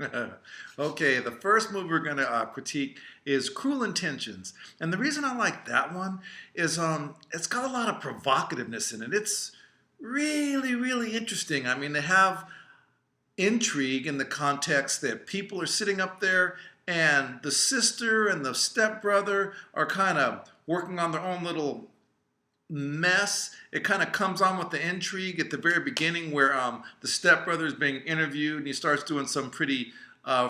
Okay, the first movie we're going to critique is Cruel Intentions. And the reason I like that one is it's got a lot of provocativeness in it. It's really, really interesting. I mean, they have intrigue in the context that people are sitting up there and the sister and the stepbrother are kind of working on their own little mess. It kind of comes on with the intrigue at the very beginning where the stepbrother is being interviewed and he starts doing some pretty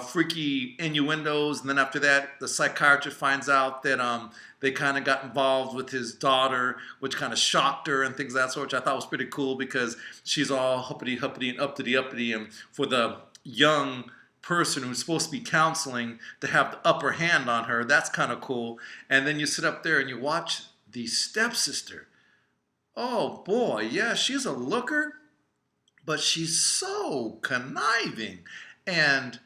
freaky innuendos. And then after that, the psychiatrist finds out that they kind of got involved with his daughter, which kind of shocked her and things of that sort, which I thought was pretty cool because she's all huppity huppity and uppity uppity. And for the young person who's supposed to be counseling to have the upper hand on her, that's kind of cool. And then you sit up there and you watch the stepsister. Oh boy, yeah, she's a looker, but she's so conniving. And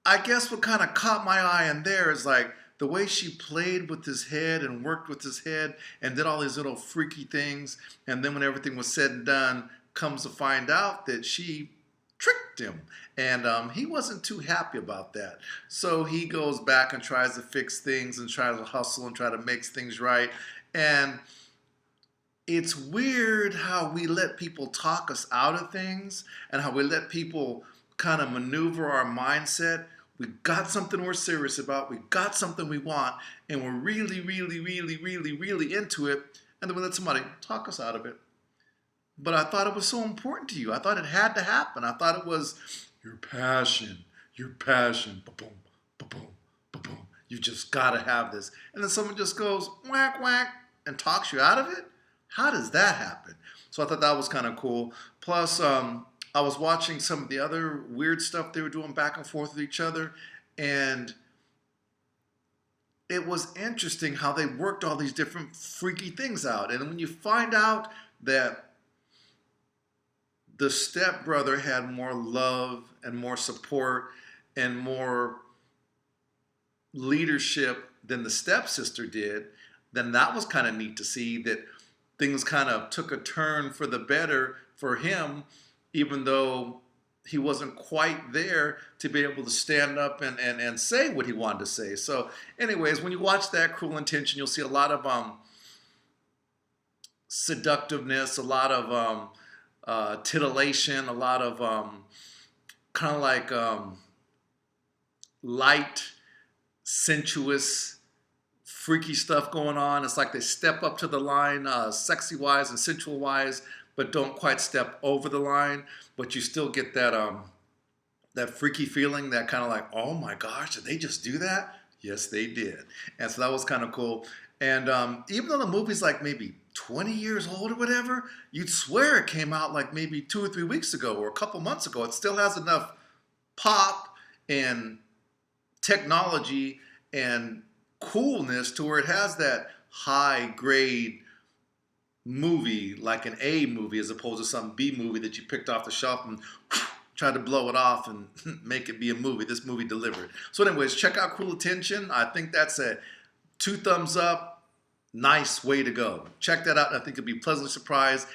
I guess what kind of caught my eye in there is like the way she played with his head and worked with his head and did all these little freaky things. And then when everything was said and done, comes to find out that she tricked him. And he wasn't too happy about that. So he goes back and tries to fix things and tries to hustle and try to make things right. And it's weird how we let people talk us out of things and how we let people kind of maneuver our mindset. We got something we're serious about. We got something we want. And we're really, really, really, really, really into it. And then we let somebody talk us out of it. But I thought it was so important to you. I thought it had to happen. I thought it was your passion, ba-boom, ba-boom, ba-boom. You just got to have this. And then someone just goes whack, whack, and talks you out of it. How does that happen? So I thought that was kind of cool. Plus, I was watching some of the other weird stuff they were doing back and forth with each other. And it was interesting how they worked all these different freaky things out. And when you find out that the stepbrother had more love and more support and more leadership than the stepsister did, then that was kind of neat to see that things kind of took a turn for the better for him, even though he wasn't quite there to be able to stand up and say what he wanted to say. So anyways, when you watch that Cruel Intention, you'll see a lot of seductiveness, a lot of titillation, a lot of kind of like light, sensuous, freaky stuff going on. It's like they step up to the line sexy wise and sensual wise, but don't quite step over the line. But you still get that that freaky feeling, that kind of like, oh my gosh, did they just do that? Yes, they did. And so that was kind of cool. And even though the movie's like maybe 20 years old or whatever, you'd swear it came out like maybe 2 or 3 weeks ago or a couple months ago. It still has enough pop and technology and coolness to where it has that high grade movie, like an A movie, as opposed to some B movie that you picked off the shelf and tried to blow it off and make it be a movie. This movie delivered. So anyways, check out Cruel Intention. I think that's a 2 thumbs up. Nice way to go. Check that out. I think you'll be pleasantly surprised.